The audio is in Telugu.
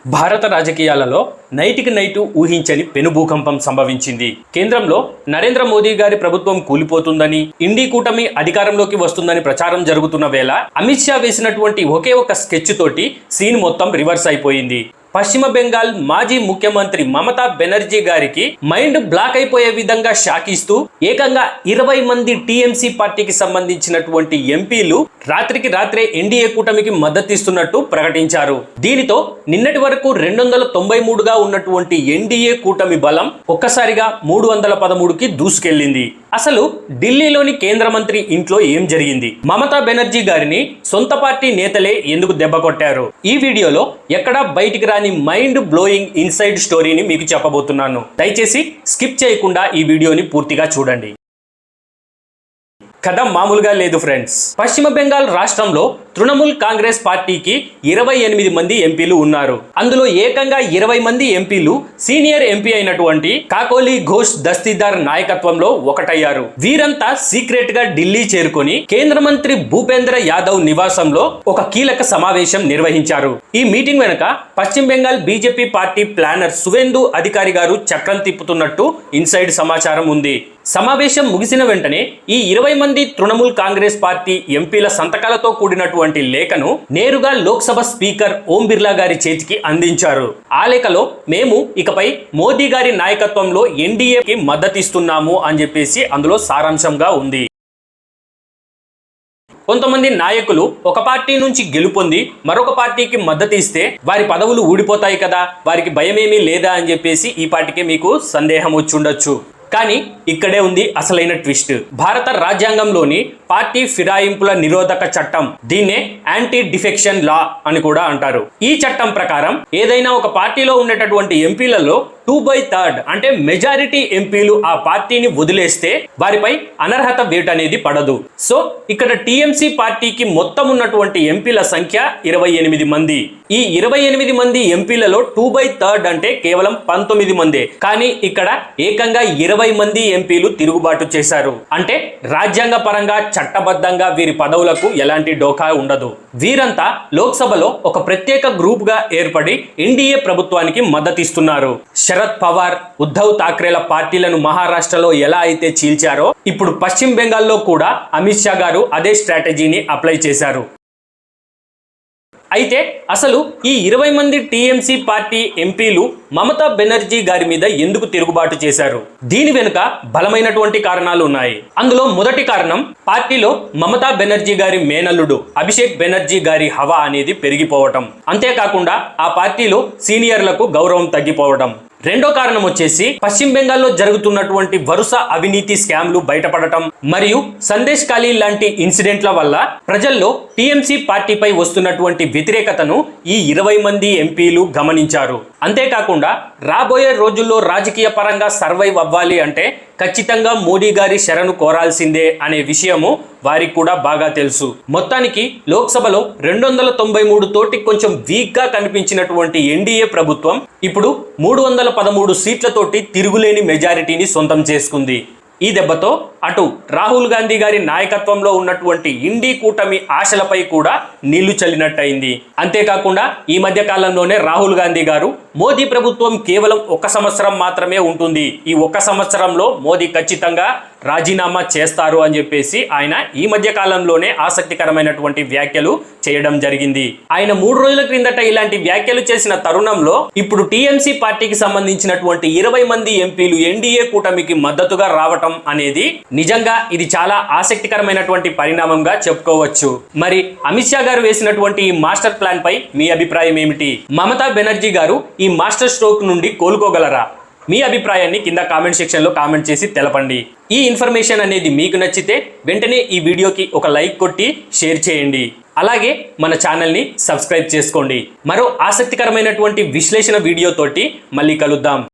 భారత రాజకీయాలలో నైటికి నైటు ఊహించని పెనుభూకంపం సంభవించింది. కేంద్రంలో నరేంద్ర మోదీ గారి ప్రభుత్వం కూలిపోతుందని, ఇండీ కూటమి అధికారంలోకి వస్తుందని ప్రచారం జరుగుతున్న వేళ అమిత్ షా వేసినటువంటి ఒకే ఒక స్కెచ్ తోటి సీన్ మొత్తం రివర్స్ అయిపోయింది. పశ్చిమ బెంగాల్ మాజీ ముఖ్యమంత్రి మమతా బెనర్జీ గారికి మైండ్ బ్లాక్ అయిపోయే విధంగా షాక్ ఇస్తూ ఏకంగా 20 మంది టీఎంసీ పార్టీకి సంబంధించినటువంటి ఎంపీలు రాత్రికి రాత్రే ఎన్డీఏ కూటమికి మద్దతిస్తున్నట్టు ప్రకటించారు. దీనితో నిన్నటి వరకు 293గా ఉన్నటువంటి ఎన్డీఏ కూటమి బలం ఒక్కసారిగా 313కి దూసుకెళ్లింది. అసలు ఢిల్లీలోని కేంద్ర మంత్రి ఇంట్లో ఏం జరిగింది? మమతా బెనర్జీ గారిని సొంత పార్టీ నేతలే ఎందుకు దెబ్బ కొట్టారు? ఈ వీడియోలో ఎక్కడా బయటికి రాని మైండ్ బ్లోయింగ్ ఇన్సైడ్ స్టోరీని మీకు చెప్పబోతున్నాను. దయచేసి స్కిప్ చేయకుండా ఈ వీడియోని పూర్తిగా చూడండి. కథ మామూలుగా లేదు ఫ్రెండ్స్. పశ్చిమ బెంగాల్ రాష్ట్రంలో తృణమూల్ కాంగ్రెస్ పార్టీకి 28 మంది ఎంపీలు ఉన్నారు. అందులో ఏకంగా 20 మంది ఎంపీలు సీనియర్ ఎంపీ అయినటువంటి కాకోలి ఘోష్ దస్తీదార్ నాయకత్వంలో ఒకటయ్యారు. వీరంతా సీక్రెట్ గా ఢిల్లీ చేరుకొని కేంద్ర మంత్రి భూపేంద్ర యాదవ్ నివాసంలో ఒక కీలక సమావేశం నిర్వహించారు. ఈ మీటింగ్ వెనుక పశ్చిమ Bengal BJP party planner Suvendu Adhikari గారు చక్రం తిప్పుతున్నట్టు ఇన్సైడ్ సమాచారం ఉంది. సమావేశం ముగిసిన వెంటనే ఈ 20 మంది తృణమూల్ కాంగ్రెస్ పార్టీ ఎంపీల సంతకాలతో కూడినటువంటి లేఖను నేరుగా లోక్సభ స్పీకర్ ఓం బిర్లా గారి చేతికి అందించారు. ఆ లేఖలో మేము ఇకపై మోదీ గారి నాయకత్వంలో ఎన్డీఏకి మద్దతిస్తున్నాము అని చెప్పేసి అందులో సారాంశంగా ఉంది. కొంతమంది నాయకులు ఒక పార్టీ నుంచి గెలుపొంది మరొక పార్టీకి మద్దతు ఇస్తే వారి పదవులు ఊడిపోతాయి కదా, వారికి భయమేమీ లేదా అని చెప్పేసి ఈ పార్టీకి మీకు సందేహం వచ్చి ఉండొచ్చు. కానీ ఇక్కడే ఉంది అసలైన ట్విస్ట్. భారత రాజ్యాంగంలోని పార్టీ ఫిరాయింపుల నిరోధక చట్టం, దీన్నే యాంటీ డిఫెక్షన్ లా అని కూడా అంటారు. ఈ చట్టం ప్రకారం ఏదైనా ఒక పార్టీలో ఉండేటటువంటి ఎంపీలలో 2/3 అంటే మెజారిటీ ఎంపీలు ఆ పార్టీని వదిలేస్తే వారిపై అనర్హత వేటు అనేది పడదు. సో ఇక్కడ టీఎంసీ పార్టీకి మొత్తం ఉన్నటువంటి ఎంపీల సంఖ్య 28 మంది. ఈ 28 మంది ఎంపీలలో 2/3 అంటే కేవలం 19 మందే. కానీ ఇక్కడ ఏకంగా 20 మంది ఎంపీలు తిరుగుబాటు చేశారు. అంటే రాజ్యాంగ పరంగా చట్టబద్ధంగా వీరి పదవులకు ఎలాంటి డోకా ఉండదు. వీరంతా లోక్సభలో ఒక ప్రత్యేక గ్రూప్ గా ఏర్పడి ఎన్డీఏ ప్రభుత్వానికి మద్దతిస్తున్నారు. శరద్ పవార్, ఉద్ధవ్ ఠాక్రేల పార్టీలను మహారాష్ట్రలో ఎలా అయితే చీల్చారో ఇప్పుడు పశ్చిమ బెంగాల్లో కూడా అమిత్ షా గారు అదే స్ట్రాటజీని అప్లై చేశారు. అయితే అసలు ఈ 20 మంది టీఎంసీ పార్టీ ఎంపీలు మమతా బెనర్జీ గారి మీద ఎందుకు తిరుగుబాటు చేశారు? దీని వెనుక బలమైనటువంటి కారణాలు ఉన్నాయి. అందులో మొదటి కారణం పార్టీలో మమతా బెనర్జీ గారి మేనల్లుడు అభిషేక్ బెనర్జీ గారి హవా అనేది పెరిగిపోవటం, అంతేకాకుండా ఆ పార్టీలో సీనియర్లకు గౌరవం తగ్గిపోవడం. రెండో కారణం వచ్చేసి పశ్చిమ బెంగాల్లో జరుగుతున్నటువంటి వరుస అవినీతి స్కామ్లు బయటపడటం మరియు సందేశ్ ఖాళీ లాంటి ఇన్సిడెంట్ల వల్ల ప్రజల్లో టీఎంసీ పార్టీపై వస్తున్నటువంటి వ్యతిరేకతను ఈ 20 మంది ఎంపీలు గమనించారు. అంతేకాకుండా రాబోయే రోజుల్లో రాజకీయ పరంగా సర్వైవ్ అవ్వాలి అంటే ఖచ్చితంగా మోడీ గారి శరణు కోరాల్సిందే అనే విషయము వారికి కూడా బాగా తెలుసు. మొత్తానికి లోక్సభలో 293 తోటి కొంచెం వీక్ గా కనిపించినటువంటి ఎన్డీఏ ప్రభుత్వం ఇప్పుడు 313 సీట్లతోటి తిరుగులేని మెజారిటీని సొంతం చేసుకుంది. ఈ దెబ్బతో అటు రాహుల్ గాంధీ గారి నాయకత్వంలో ఉన్నటువంటి ఇండీ కూటమి ఆశలపై కూడా నీళ్లు చల్లినట్టయింది. అంతేకాకుండా ఈ మధ్య కాలంలోనే రాహుల్ గాంధీ గారు మోదీ ప్రభుత్వం కేవలం 1 సంవత్సరం మాత్రమే ఉంటుంది, ఈ 1 సంవత్సరంలో మోదీ ఖచ్చితంగా రాజీనామా చేస్తారు అని చెప్పేసి ఆయన ఈ మధ్య కాలంలోనే ఆసక్తికరమైనటువంటి వ్యాఖ్యలు చేయడం జరిగింది. ఆయన 3 రోజుల క్రిందట ఇలాంటి వ్యాఖ్యలు చేసిన తరుణంలో ఇప్పుడు టీఎంసీ పార్టీకి సంబంధించినటువంటి 20 మంది ఎంపీలు ఎన్డీఏ కూటమికి మద్దతుగా రావటం అనేది నిజంగా ఇది చాలా ఆసక్తికరమైనటువంటి పరిణామంగా చెప్పుకోవచ్చు. మరి అమిత్ షా గారు వేసినటువంటి ఈ మాస్టర్ ప్లాన్ పై మీ అభిప్రాయం ఏమిటి? మమతా బెనర్జీ గారు ఈ మాస్టర్ స్ట్రోక్ నుండి కోలుకోగలరా? మీ అభిప్రాయాన్ని కింద కామెంట్ సెక్షన్ లో కామెంట్ చేసి తెలపండి. ఈ ఇన్ఫర్మేషన్ అనేది మీకు నచ్చితే వెంటనే ఈ వీడియోకి ఒక లైక్ కొట్టి షేర్ చేయండి. అలాగే మన ఛానల్ని సబ్స్క్రైబ్ చేసుకోండి. మరో ఆసక్తికరమైనటువంటి విశ్లేషణ వీడియోతోటి మళ్ళీ కలుద్దాం.